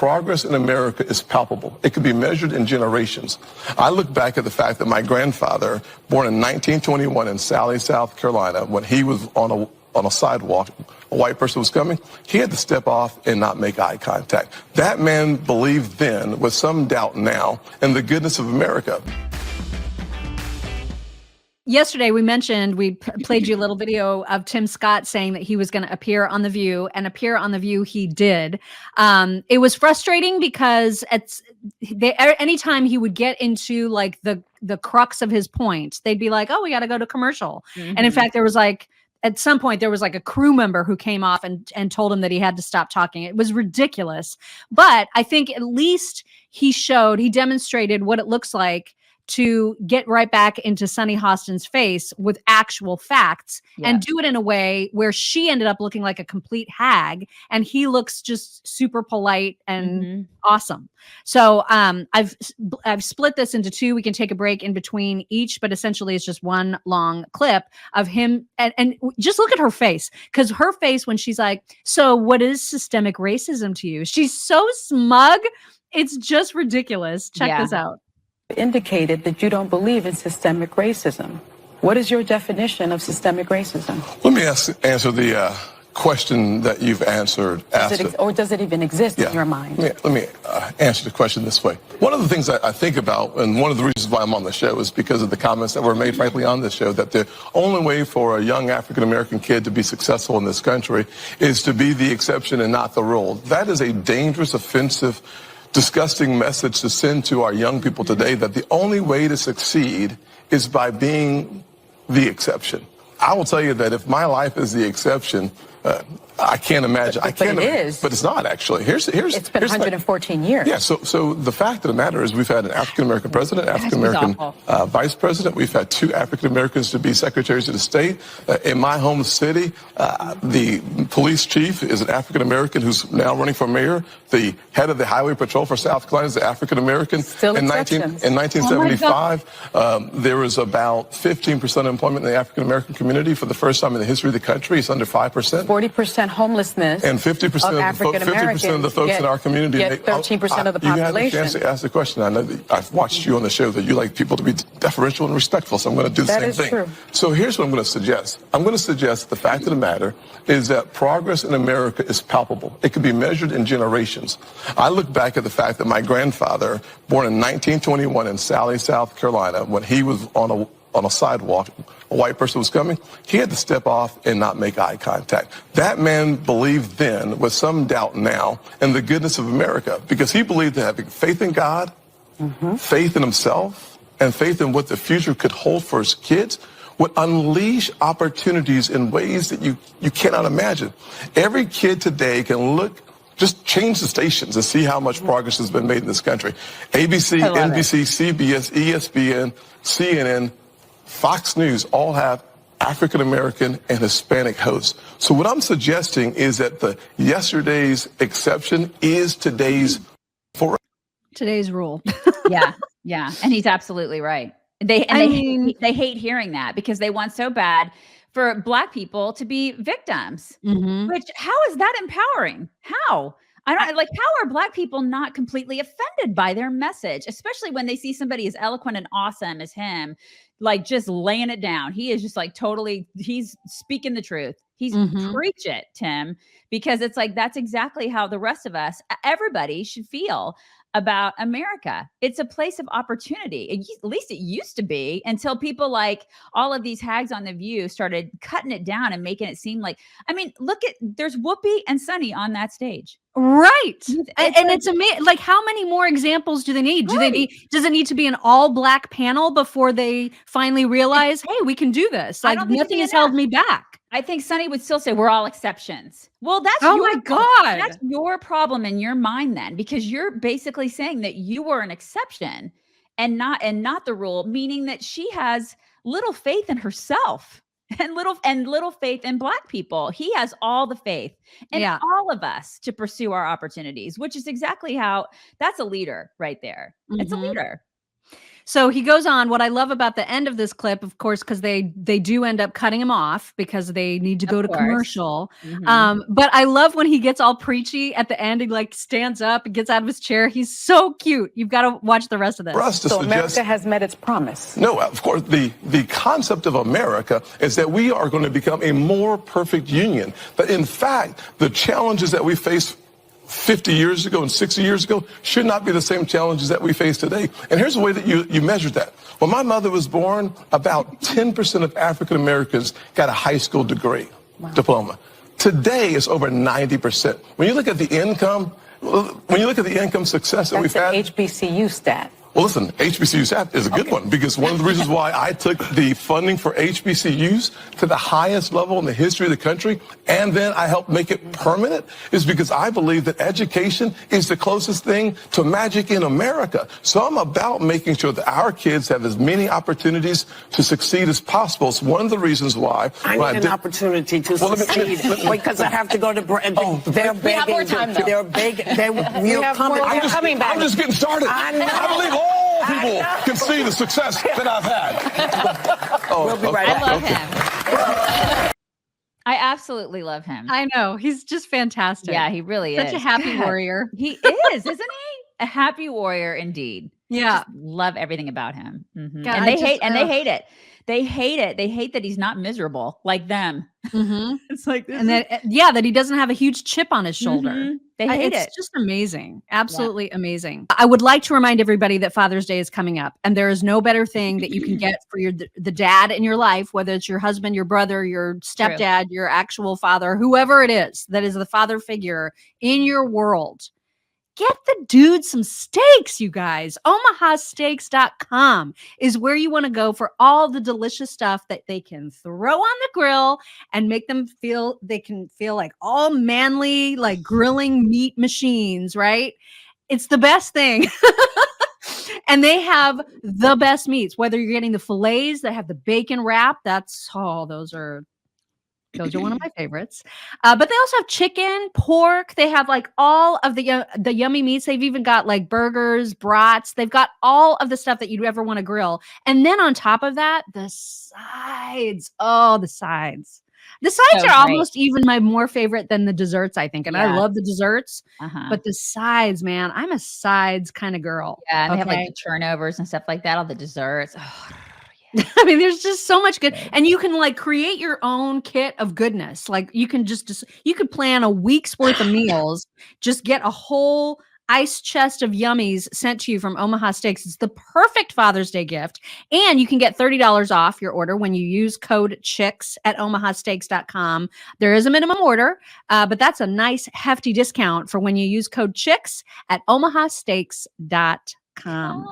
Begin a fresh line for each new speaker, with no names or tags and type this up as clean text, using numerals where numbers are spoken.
progress in America is palpable. It can be measured in generations. I look back at the fact that my grandfather, born in 1921 in Sally, South Carolina, when he was on a sidewalk, a white person was coming, he had to step off and not make eye contact. That man believed then, with some doubt now, in the goodness of America.
Yesterday, we mentioned, we played you a little video of Tim Scott saying that he was going to appear on The View, and appear on The View he did. It was frustrating because anytime he would get into like the crux of his point, they'd be like, oh, we got to go to commercial. Mm-hmm. And in fact, there was like, at some point, there was like a crew member who came off and told him that he had to stop talking. It was ridiculous. But I think at least he demonstrated what it looks like to get right back into Sunny Hostin's face with actual facts, and do it in a way where she ended up looking like a complete hag and he looks just super polite and awesome. So I've split this into two. We can take a break in between each, but essentially it's just one long clip of him. And just look at her face, because her face when she's like, so what is systemic racism to you? She's so smug. It's just ridiculous. Check this out.
Indicated that you don't believe in systemic racism. What is your definition of systemic racism?
Let me answer the question that you've answered.
Or does it even exist in your mind?
Let me answer the question this way. One of the things I think about, and one of the reasons why I'm on the show, is because of the comments that were made, frankly, on this show, that the only way for a young African-American kid to be successful in this country is to be the exception and not the rule. That is a dangerous, offensive, disgusting message to send to our young people today, that the only way to succeed is by being the exception. I will tell you that if my life is the exception, I can't imagine.
But it is.
But it's not, actually.
It's been 114 years.
Yeah, so the fact of the matter is we've had an African-American president, African-American vice president. We've had 2 African-Americans to be secretaries of the state. In my home city, the police chief is an African-American who's now running for mayor. The head of the highway patrol for South Carolina is an African-American.
Still
in
exceptions.
In 1975, there was about 15% employment in the African-American community. For the first time in the history of the country, it's under 5%.
40% homelessness,
and 50% of the folks in our community
get 13% of the population.
You had the chance to ask the question. I know that I've watched you on the show, that you like people to be deferential and respectful, so I'm going to do the same thing. True. So here's what I'm going to suggest. I'm going to suggest the fact of the matter is that progress in America is palpable. It can be measured in generations. I look back at the fact that my grandfather, born in 1921 in Sally, South Carolina, when he was on a sidewalk, a white person was coming, he had to step off and not make eye contact. That man believed then, with some doubt now, in the goodness of America, because he believed that having faith in God, faith in himself, and faith in what the future could hold for his kids would unleash opportunities in ways that you cannot imagine. Every kid today can look, just change the stations and see how much progress has been made in this country. ABC, NBC, CBS, ESPN, CNN, Fox News all have African-American and Hispanic hosts. So what I'm suggesting is that yesterday's exception is today's
rule.
Yeah. And he's absolutely right. They hate hearing that, because they want so bad for Black people to be victims, which, how is that empowering? How? How are Black people not completely offended by their message, especially when they see somebody as eloquent and awesome as him, like just laying it down? He is just like he's speaking the truth. He's preach it, Tim, because it's like, that's exactly how the rest of us, everybody should feel about America. It's a place of opportunity. At least it used to be, until people like all of these hags on The View started cutting it down and making it seem like, there's Whoopi and Sunny on that stage.
Right. It's amazing. Like, how many more examples do they need? Does it need to be an all Black panel before they finally realize, hey, we can do this? Like, nothing has held me back.
I think Sunny would still say we're all exceptions. Well, that's that's your problem in your mind then, because you're basically saying that you were an exception and not the rule, meaning that she has little faith in herself and little faith in Black people. He has all the faith in all of us to pursue our opportunities, which is exactly how, that's a leader right there. It's a leader.
So he goes on. What I love about the end of this clip, of course, because they do end up cutting him off because they need to go to commercial. But I love when he gets all preachy at the end. He like stands up and gets out of his chair. He's so cute. You've got to watch the rest of this.
So America has met its promise.
No, of course, the concept of America is that we are going to become a more perfect union. But in fact, the challenges that we face 50 years ago and 60 years ago should not be the same challenges that we face today. And here's the way that you measure that. When my mother was born, about 10% of African Americans got a high school degree, diploma. Today, it's over 90%. When you look at the income, success that we've had.
That's an HBCU stat.
Well, listen, HBCU stat is a good one, because one of the reasons why I took the funding for HBCUs to the highest level in the history of the country, and then I helped make it permanent, is because I believe that education is the closest thing to magic in America. So I'm about making sure that our kids have as many opportunities to succeed as possible. It's one of the reasons why
I need an opportunity to succeed because I have to go to they're begging. They're begging. You're coming back.
I'm just getting started.
I know.
I believe all people can see the success that I've had.
We'll be right
I
back.
love him. I absolutely love him.
I know. He's just fantastic.
Yeah, he really
Such
is.
a happy
God,
warrior.
He is, isn't he? A happy warrior indeed.
Yeah.
Just love everything about him.
God,
And they hate it. They hate it. They hate that he's not miserable like them. It's like this.
And that he doesn't have a huge chip on his shoulder.
They hate
it's just amazing. Absolutely amazing. I would like to remind everybody that Father's Day is coming up, and there is no better thing that you can get for the dad in your life, whether it's your husband, your brother, your stepdad, your actual father, whoever it is that is the father figure in your world. Get the dude some steaks, you guys. OmahaSteaks.com is where you want to go for all the delicious stuff that they can throw on the grill and make them feel, they can feel like all manly, like grilling meat machines, right? It's the best thing. And they have the best meats, whether you're getting the fillets that have the bacon wrap. Those are one of my favorites. But they also have chicken, pork. They have like all of the yummy meats. They've even got like burgers, brats. They've got all of the stuff that you'd ever want to grill. And then on top of that, the sides. Oh, the sides. The sides are almost even my more favorite than the desserts, I think. And I love the desserts. But the sides, man, I'm a sides kind of girl.
Yeah, and they have like the turnovers and stuff like that, all the desserts. Oh.
I mean, there's just so much good, and you can like create your own kit of goodness. Like you can you could plan a week's worth of meals, just get a whole ice chest of yummies sent to you from Omaha Steaks. It's the perfect Father's Day gift. And you can get $30 off your order when you use code CHICKS at omahasteaks.com. There is a minimum order, but that's a nice hefty discount for when you use code CHICKS at omahasteaks.com.